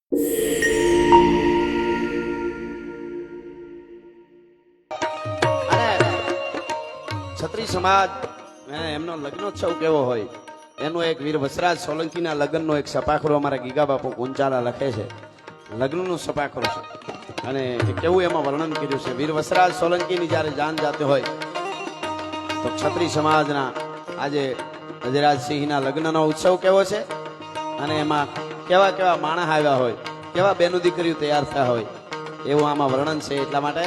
છત્રી સમાજ એમનો લગ્નોત્સવ કેવો હોય એનો એક વીર વસરાજ સોલંકીના લગ્નનો એક સપાખરો અમારા ગીગા બાપુ કુંચાલા લખે છે. લગ્નનું સપાખરો છે અને કેવું એમાં વર્ણન કર્યું છે. વીર વસરાજ સોલંકીની જ્યારે જાન જાતે હોય તો છત્રી સમાજના આજે અજરાજસિંહના લગ્નનો ઉત્સવ કેવો છે અને એમાં કેવા કેવા માણસ આવ્યા હોય, કેવા બેનું દીકરીઓ તૈયાર થયા હોય એવું આમાં વર્ણન છે. એટલા માટે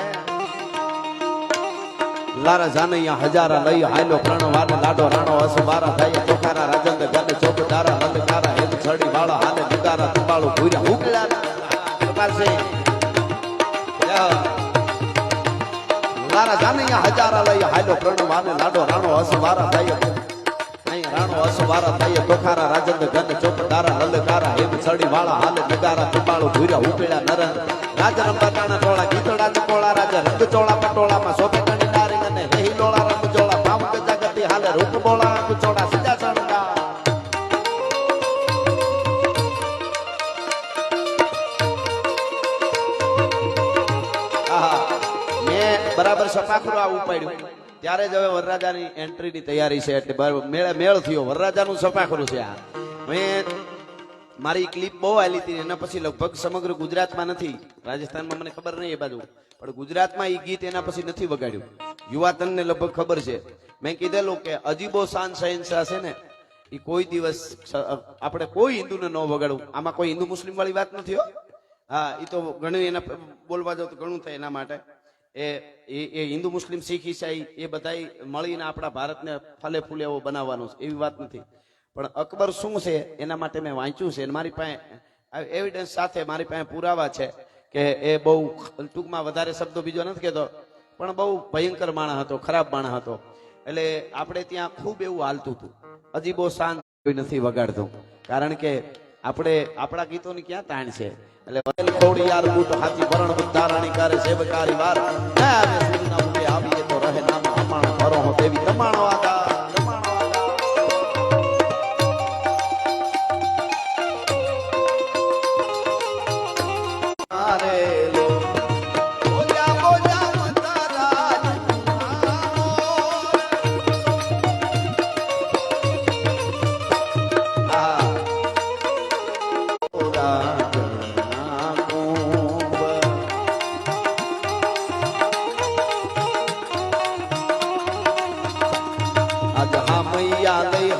લારા જાનૈયા હજારા લઈ હાલો પ્રણવાને લાડો રાણો અસુબારા થાય ચોખારા રાજંદ ગને ચોકદારા લલકારા હેલ છડી વાળા હાલે નિગારા તંબાળુ ભૂર્યા ઉકળા પ્રકાશે લારા જાનૈયા હજારા લઈ હાલો પ્રણવાને લાડો રાણો અસુબારા થાય રાણો અસુબારા થાય ચોખારા રાજંદ ગને ચોકદારા લલકારા હેલ છડી વાળા હાલે નિગારા તંબાળુ ભૂર્યા ઉકળા નરન રાજ રંબાટાણા ટોળા ગીતડા ચકોળા રાજા રંગ ચોળા પટોળામાં સોપે નહીં ડોળા રંગ ચોળા ભાવ જગતી હાલે રૂપ બોળા ચોળા સીધા ચણકા મેં બરાબર સપાખરું આ ઉપાડ્યું ત્યારે જ હવે વરરાજાની એન્ટ્રીની તૈયારી છે એટલે મેળ થયો. વરરાજાનું સપાખરું છે આ. મેં મારી ક્લિપ બહુ આલી હતી એના પછી લગભગ સમગ્ર ગુજરાતમાં નથી, રાજસ્થાનમાં મને ખબર નહીં એ બાજુ, પણ ગુજરાતમાં એ ગીત એના પછી નથી વગાડ્યું. યુવાતનને લગભગ ખબર છે. મેં કીધેલું કે અજીબો શાન શહેનશાહ છે ને એ કોઈ દિવસ આપણે કોઈ હિન્દુને ન વગાડવું. આમાં કોઈ હિન્દુ મુસ્લિમ વાળી વાત નથી હો. હા, એ તો ઘણું એના બોલવા જાવ તો ઘણું થાય એના માટે. એ હિન્દુ મુસ્લિમ શીખ ઈસાઈ એ બધા મળીને આપણા ભારતને ફલે ફૂલે એવો બનાવવાનો છે એવી વાત નથી. પણ અકબર શું છે એના માટે મેં વાંચ્યું છે. મારી પાસે એવિડન્સ સાથે મારી પાસે પુરાવા છે કે એ બહુ ટૂંકમાં વધારે શબ્દો બીજો નથી કહેતો પણ બહુ ભયંકર માણસ હતો, ખરાબ માણસ હતો. એટલે આપણે ત્યાં ખૂબ એવું હાલતું હતું. અજીબો શાન કોઈ નથી વગાડતું કારણ કે આપણે આપણા ગીતોની ક્યાં તાણ છે. એટલે થોડી યાર બૂટ હાથી ભરણ બુદ્ધારાણી કરે સેવકારી વાર આવીએ તો રહે નામ અમાણ ભરો હો દેવી તમાણો આદા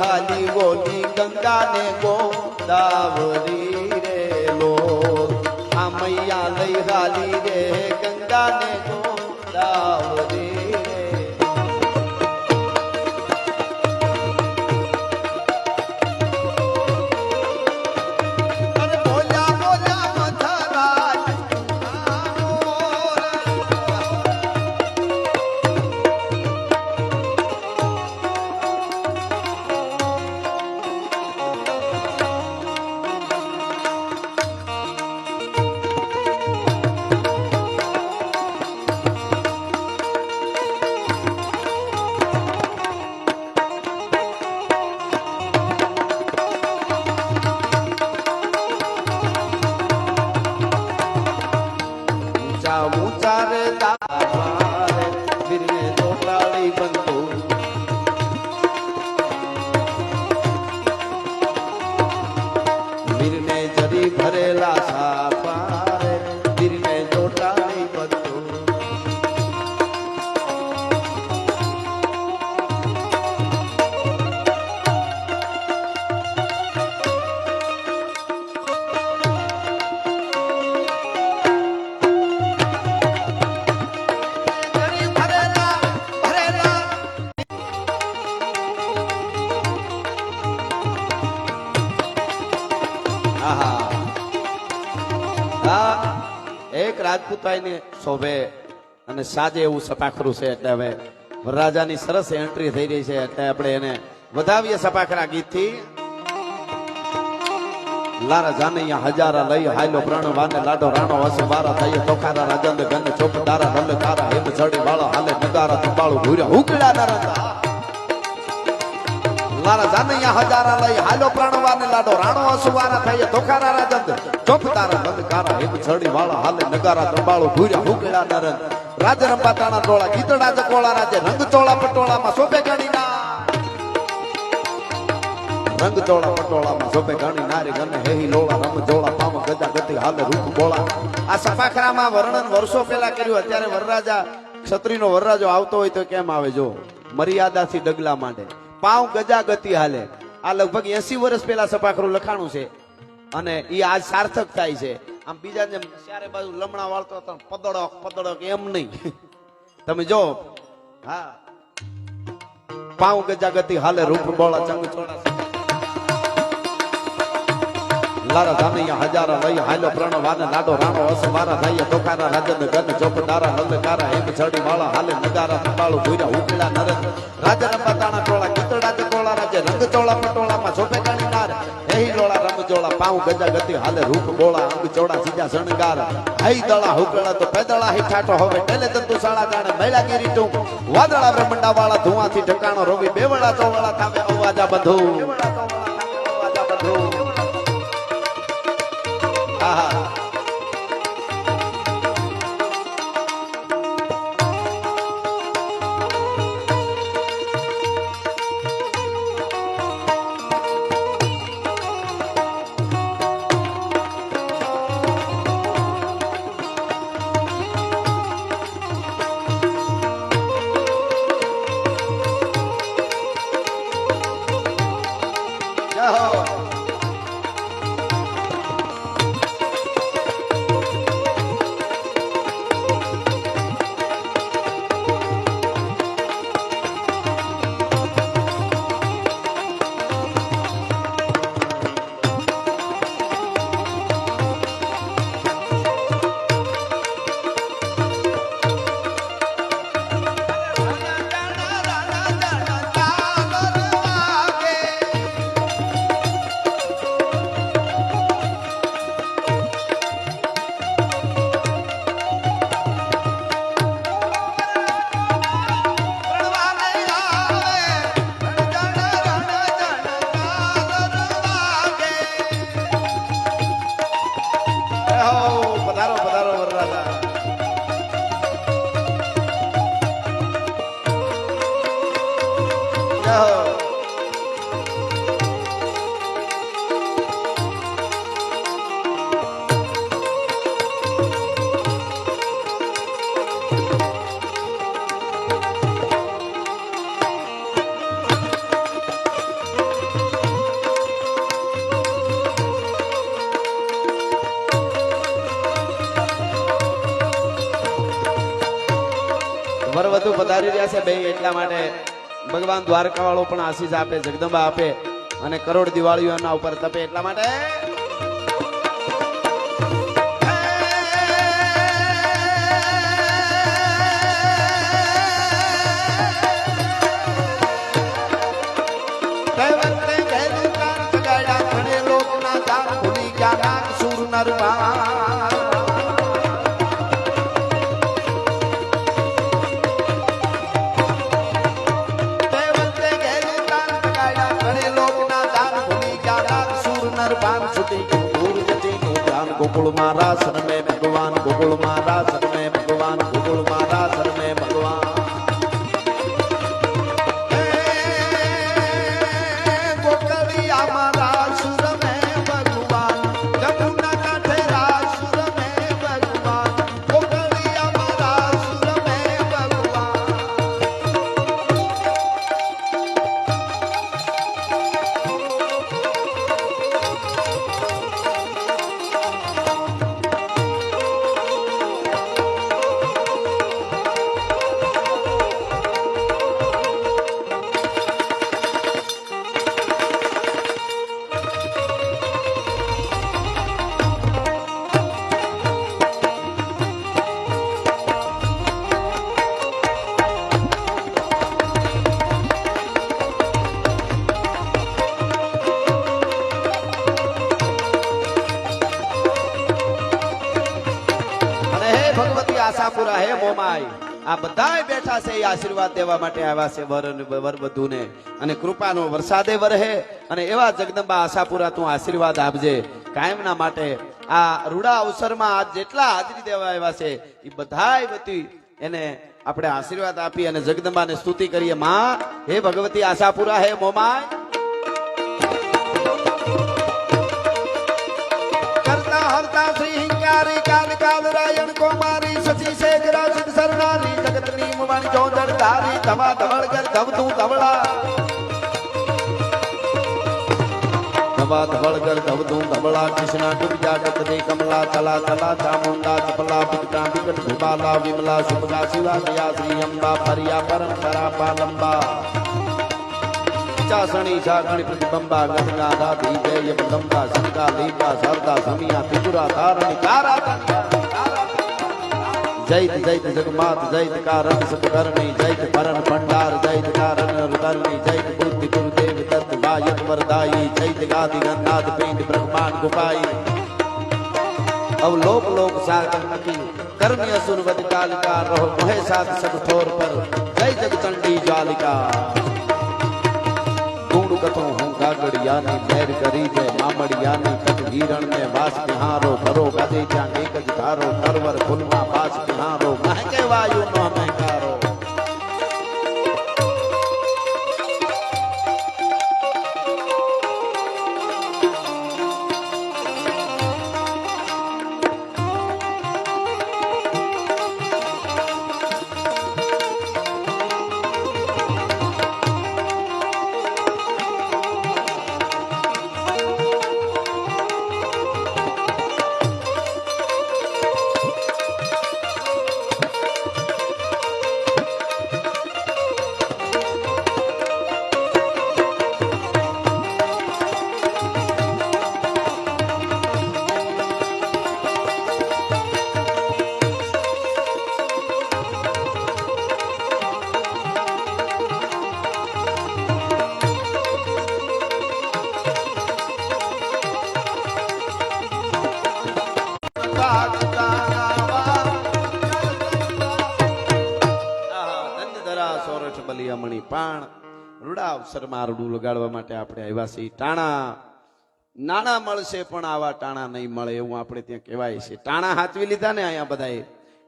હાલી ગોલી ગંગા ને ગોદાવરી રે લો. આ મૈયા લઈ હાલી રે ગંગા ને ગોદાવરી રે. ભરેલા સાપા રે વીરને જોટાણી બધું. એક રાજપૂતાઈને શોભે અને સાજે એવું સપાખરું છે. એટલે હવે વરરાજાની સરસ એન્ટ્રી થઈ રહી છે એટલે આપણે એને વધાવીએ સપાખરા ગીતથી. લારા જાનૈયા હજારા લઈ હાલો પ્રણવાને લાડો રાણો અસુબારા થઈ ચોખારા રાજંદ ગન ચોકદારા લલકારા હેમ છડી વાળા હાલે નગારા તંબાળુ ભૂર્યા ઉકળા નરતા. લારા જાનૈયા હજારા લઈ હાલો પ્રાણવાને લાડો રાણો અસુવારા થઈ ધોખારા રાજંદ ચોપ તારા બંધકારા હિમ છડી વાળા હાલે નગારા ત્રંબાળો ભૂર્યા હુકેલા નરન રાજ રંબા તાણા ટોળા ગીતડા ચકોળા રાજે રંગ ચોળા પટોળામાં શોભે ગણીના રંગ ચોળા પટોળામાં શોભે ગણી નારી ગને હેહી લોળા રમ જોળા પામ ગજા ગતિ હાલે રૂપ બોળા આ સફાખરામાં વર્ણન વર્ષો પહેલા કર્યું અત્યારે વરરાજા ક્ષત્રિયનો વરરાજો આવતો હોય તો કેમ આવે જો મર્યાદાથી ડગલા માટે પાવ ગજા ગતિ હાલે આ લગભગ 80 વર્ષ પહેલા સફાખરું લખાણું છે અને એ આજ સાર્થક થાય છે આમ બીજા જેમ ચારે બાજુ લમણા વાળતો હતો પદડક એમ નહીં તમે જો હા પાવ ગજા ગતિ હાલે રૂપ બોળા ચંગ ચોળા લારા જાનૈયા હજારા લઈ હાલો પ્રાણવાને લાડો રાણો અસવારા થાય તોખારા રાજન ગન ચોપડારા લલકારા હેમ છડી વાળા હાલે નગારા તંબાળો ભૂર્યા ઉકેલા નરન રાજ રંબા તાણા ટોળા ગીતડા ચકોળા રાજે રંગ ચોળા પટોળામાં શોભે ગણી નાર હેહી લોળા રમ જોળા પાઉ ગજા ગતિ હાલે રૂપ બોળા અંગ ચોળા સીજા શણગાર હઈ દળા હુકળા તો પેદળા હી ઠાઠો હવે ટેલે તંતુ શાળા જાણે મૈલાગીરી ટૂંક વાદળા બ્રહ્મંડા વાળા ધુઆથી ઠકાણો રોવી બેવડા ચોવળા થાવે અવાજા બંધુ અવાજા બંધુ આહા વરવધુ પધારી રહ્યા છે બે એટલા માટે ભગવાન દ્વારકા વાળો પણ આશીષ આપે જગદંબા આપે અને કરોડ દિવાળીઓ એના ઉપર તપે એટલા માટે गोकुल महाराज सन में भगवान गोकुल महाराज सन में भगवान गोकुल महाराज सन में भगवान गोकलिया महाराज सुर में भगवान जमुना काठेरा सुर में भगवान गोकलिया महाराज सुर में भगवान आशापुरा है मोमाई આ બધાય બેઠા છે એ આશીર્વાદ દેવા માટે આવ્યા છે વર અને વરવધુને અને કૃપાનો વરસાદે વરહે અને એવા જગદંબા આશાપુરા તું આશીર્વાદ આપજે કાયમના માટે આ રૂડા અવસરમાં આજ જેટલા હાજરી દેવા આવ્યા છે એ બધાય વતી એને આપણે આશીર્વાદ આપી અને જગદંબાને સ્તુતિ કરીએ માં હે ભગવતી આશાપુરા હે મોમાય કરતા હરતા શ્રી હિંગારી કાલ કાલ રાયણ કોમારી સચી શેખરા સિદ્ધ સરનારી જગતની મુવાણી ચોંદડ ધારી ધમા ધવળ કર ધવતું ધવળા ધવા ધવળ કર ધવતું ધવળા કૃષ્ણા ડૂબજા ગતરે કમલા તલા તલા ચામુંડા ચપલા વિકટા વિકટ વિમાલા વિમલા શુભગા શિવા દયા શ્રી અંબા ફરિયા પરંપરા પાલંબા ચાસણી જાગણી પ્રતિબંબા ગંગા દાદી જય યમદંબા શંકા લીપા શારદા સમિયા ત્રિપુરા તારણી તારા જૈત જૈત જગમાત જૈત કારણ સતકરણી જૈત પરણ ભંડાર જૈત કારણ રુદરણી જૈત બુદ્ધિ ગુરુદેવ દત્ત વાયક વરદાયી જૈત ગાદિ ગંગાદ પિંડ બ્રહ્માંડ ગુપાઈ अवलोक लोक सागर नकी कर्मी असुर वद कालिका रहो मोहे साथ सब ठोर पर जय जग चंडी जालिका गुण कथो हूँ गागड़ियानी मेर करी जय मामड़ियानी कट हिरण में वास बिहारो भरो गदे जा एक ज धारो परवर फुलमा पास बिहारो महके वायु नो महकारो બલિયામણી પાણ રૂડા અવસરમાં રૂડું લગાડવા માટે આપણે આવ્યા છીએ ટાણા નાના મળશે પણ આવા ટાણા નહીં મળે એવું આપણે ત્યાં કહેવાય છે ટાણા હાચવી લીધા ને અહીંયા બધાએ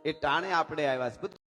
એ ટાણે આપણે આવ્યા છે